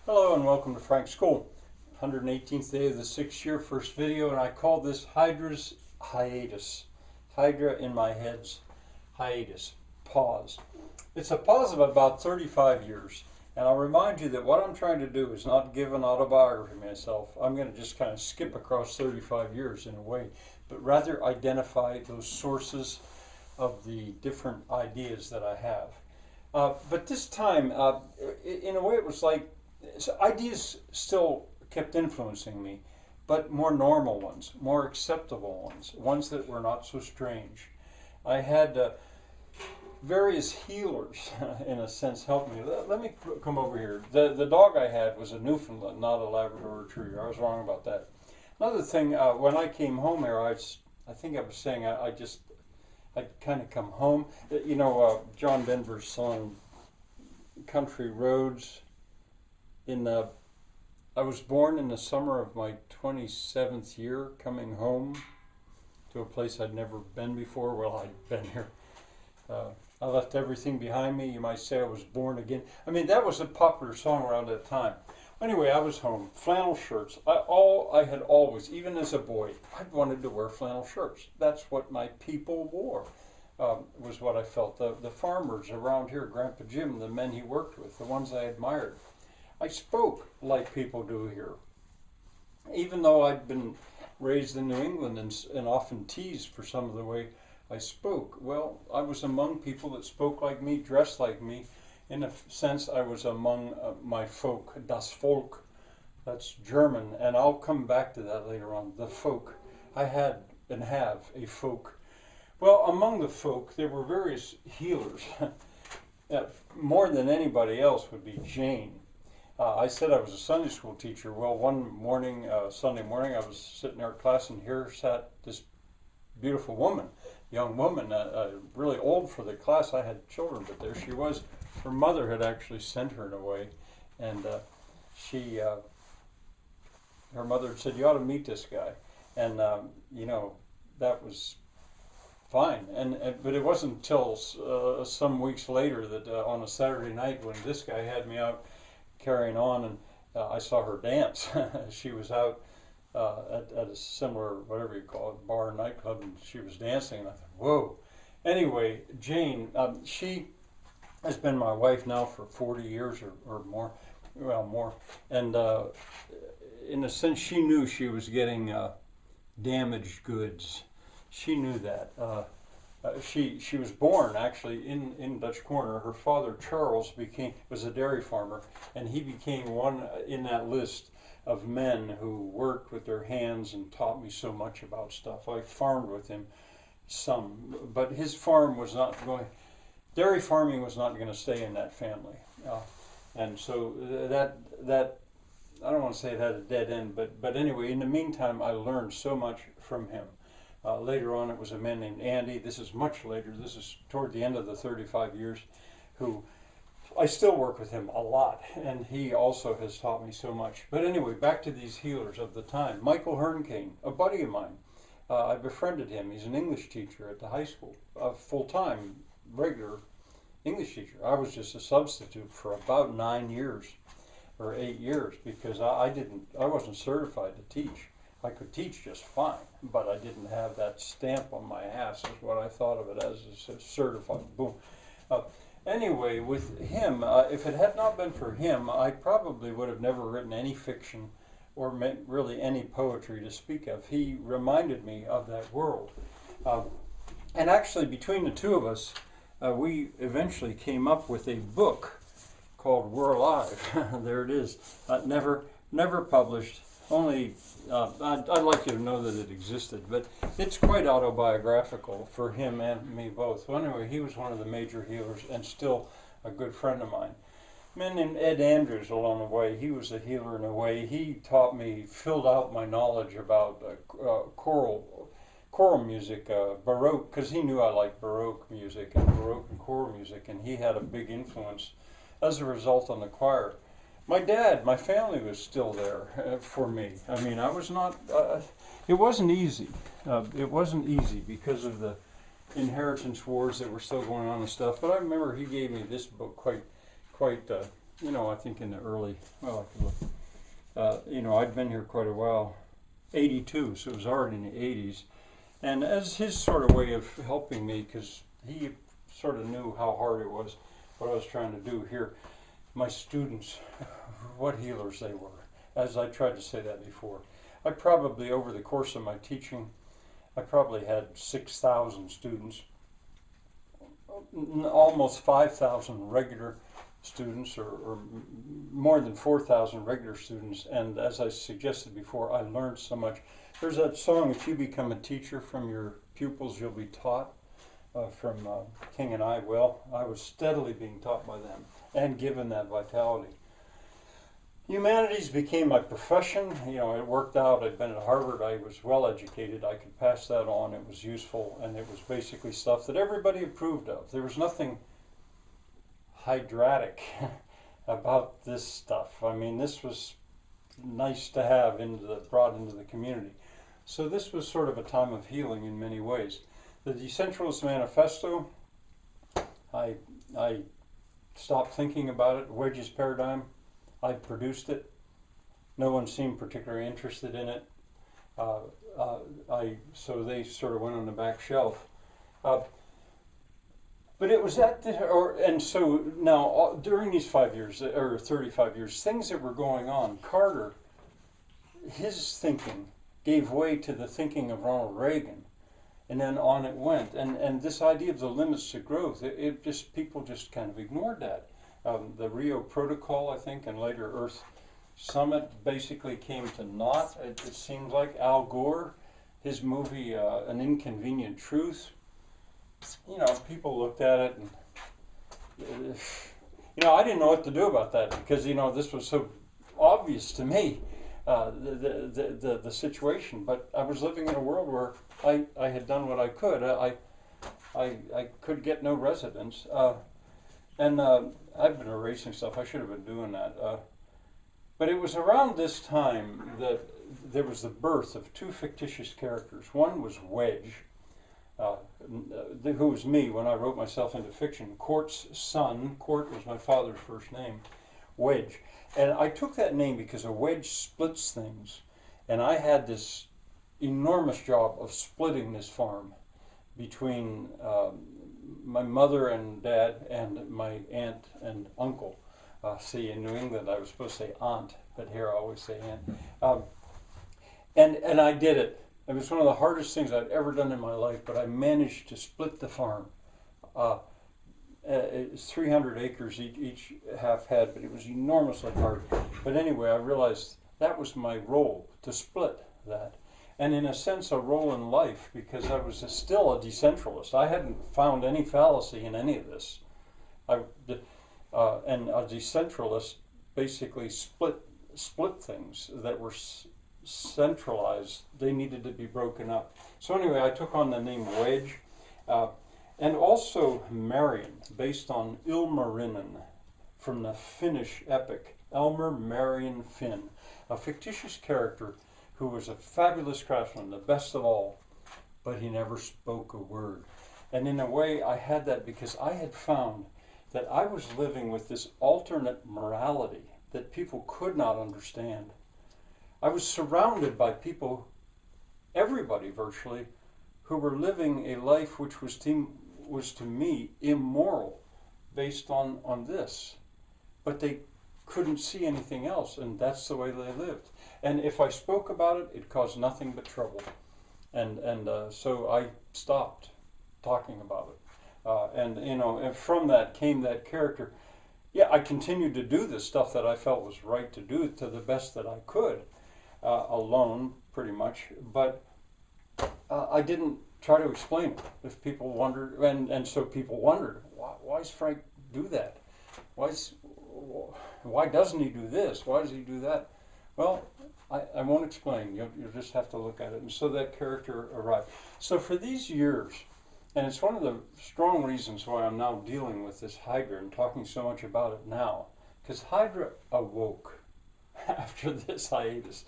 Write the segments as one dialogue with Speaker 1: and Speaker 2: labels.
Speaker 1: Hello and welcome to Frank's School. 118th day of the 6th year, first video, and I call this Hydra's hiatus. Hydra in my head's hiatus. Pause. It's a pause of about 35 years, and I'll remind you that what I'm trying to do is not give an autobiography of myself. I'm going to just kind of skip across 35 years in a way, but rather identify those sources of the different ideas that I have. But this time, in a way, it was like ideas still kept influencing me, but more normal ones, more acceptable ones that were not so strange. I had various healers, in a sense, help me. Let me come over here. The dog I had was a Newfoundland, not a Labrador Retriever. I was wrong about that. Another thing, when I came home here, I think I was saying I'd kind of come home. You know, John Denver's song, Country Roads. I was born in the summer of my 27th year, coming home to a place I'd never been before. Well, I'd been here. I left everything behind me. You might say I was born again. I mean, that was a popular song around that time. Anyway, I was home. Flannel shirts. I had always, even as a boy, I wanted to wear flannel shirts. That's what my people wore, was what I felt. The farmers around here, Grandpa Jim, the men he worked with, the ones I admired. I spoke like people do here. Even though I'd been raised in New England and often teased for some of the way I spoke, well, I was among people that spoke like me, dressed like me. In a sense, I was among my folk, das Volk. That's German, and I'll come back to that later on, the folk. I had and have a folk. Well, among the folk, there were various healers. More than anybody else would be Jane. I said I was a Sunday school teacher. Well, one morning, Sunday morning, I was sitting there in class, and here sat this beautiful woman, young woman, really old for the class. I had children, but there she was. Her mother had actually sent her away, and her mother had said, "You ought to meet this guy," and you know, that was fine. But it wasn't until some weeks later that on a Saturday night when this guy had me out carrying on, and I saw her dance. She was out at a similar, whatever you call it, bar, nightclub, and she was dancing, and I thought, whoa. Anyway, Jane, she has been my wife now for 40 years or more, well, more, and in a sense, she knew she was getting damaged goods. She knew that. She was born actually in Dutch Corner. Her father Charles was a dairy farmer, and he became one in that list of men who worked with their hands and taught me so much about stuff. I farmed with him some, but his farm was not going. Dairy farming was not going to stay in that family, and so that I don't want to say it had a dead end, but anyway, in the meantime, I learned so much from him. Later on, it was a man named Andy. This is much later. This is toward the end of the 35 years, who I still work with him a lot, and he also has taught me so much. But anyway, back to these healers of the time. Michael Hernkane, a buddy of mine. I befriended him. He's an English teacher at the high school, a full-time, regular English teacher. I was just a substitute for about 9 years or 8 years because I wasn't certified to teach. I could teach just fine, but I didn't have that stamp on my ass, is what I thought of it as, a certified, boom. Anyway, with him, if it had not been for him, I probably would have never written any fiction or really any poetry to speak of. He reminded me of that world. And actually, between the two of us, we eventually came up with a book called We're Alive. There it is. Never published. Only, I'd like you to know that it existed, but it's quite autobiographical for him and me both. Well, anyway, he was one of the major healers and still a good friend of mine. A man named Ed Andrews along the way. He was a healer in a way. He taught me, filled out my knowledge about choral music, Baroque, because he knew I liked Baroque music and Baroque and choral music, and he had a big influence as a result on the choir. My dad, my family was still there for me. I mean, I was not, it wasn't easy. It wasn't easy because of the inheritance wars that were still going on and stuff. But I remember he gave me this book quite you know, I think in the early, well, I could look, you know, I'd been here quite a while, 82, so it was already in the 80s. And as his sort of way of helping me, because he sort of knew how hard it was, what I was trying to do here, my students, what healers they were, as I tried to say that before. I probably, over the course of my teaching, I probably had 6,000 students, almost 5,000 regular students, or more than 4,000 regular students. And as I suggested before, I learned so much. There's that song, if you become a teacher, from your pupils you'll be taught, from King and I. Well, I was steadily being taught by them and given that vitality. Humanities became my profession. You know, it worked out. I'd been at Harvard. I was well educated. I could pass that on. It was useful, and it was basically stuff that everybody approved of. There was nothing hydratic about this stuff. I mean, this was nice to have brought into the community. So this was sort of a time of healing in many ways. The Decentralist Manifesto, I stopped thinking about it. Wedge's Paradigm, I produced it. No one seemed particularly interested in it. So they sort of went on the back shelf. But it was and so now during these 5 years, or 35 years, things that were going on, Carter, his thinking gave way to the thinking of Ronald Reagan, and then on it went. And this idea of the limits to growth, people just kind of ignored that. The Rio Protocol, I think, and later Earth Summit basically came to naught. It seemed like Al Gore, his movie An Inconvenient Truth, you know, people looked at it and, you know, I didn't know what to do about that because, you know, this was so obvious to me, the situation. But I was living in a world where I had done what I could. I could get no residence. And I've been erasing stuff. I should have been doing that. But it was around this time that there was the birth of two fictitious characters. One was Wedge, who was me when I wrote myself into fiction. Court's son, Court was my father's first name, Wedge. And I took that name because a wedge splits things. And I had this enormous job of splitting this farm between my mother and dad and my aunt and uncle. See, in New England I was supposed to say aunt, but here I always say aunt. And I did it. It was one of the hardest things I'd ever done in my life, but I managed to split the farm. It's 300 acres each half had, but it was enormously hard. But anyway, I realized that was my role, to split that. And in a sense, a role in life, because I was still a decentralist. I hadn't found any fallacy in any of this. And a decentralist basically split things that were centralized. They needed to be broken up. So anyway, I took on the name Wedge, and also Marion, based on Ilmarinen from the Finnish epic, Elmer Marion Finn, a fictitious character who was a fabulous craftsman, the best of all, but he never spoke a word. And in a way, I had that because I had found that I was living with this alternate morality that people could not understand. I was surrounded by people, everybody virtually, who were living a life which was to me immoral based on this. But they couldn't see anything else, and that's the way they lived. And if I spoke about it, it caused nothing but trouble. And so I stopped talking about it. And from that came that character. Yeah, I continued to do the stuff that I felt was right to do to the best that I could. Alone, pretty much, but I didn't try to explain it. If people wondered, and so people wondered, why does Frank do that? Why doesn't he do this? Why does he do that? Well, I won't explain. You'll just have to look at it. And so that character arrived. So for these years, and it's one of the strong reasons why I'm now dealing with this Hydra and talking so much about it now, because Hydra awoke after this hiatus.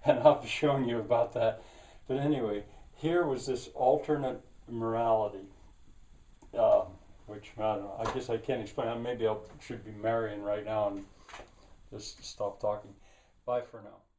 Speaker 1: And I'll be showing you about that. But anyway, here was this alternate morality, which I don't know. I guess I can't explain. Maybe I should be marrying right now and just stop talking. Bye for now.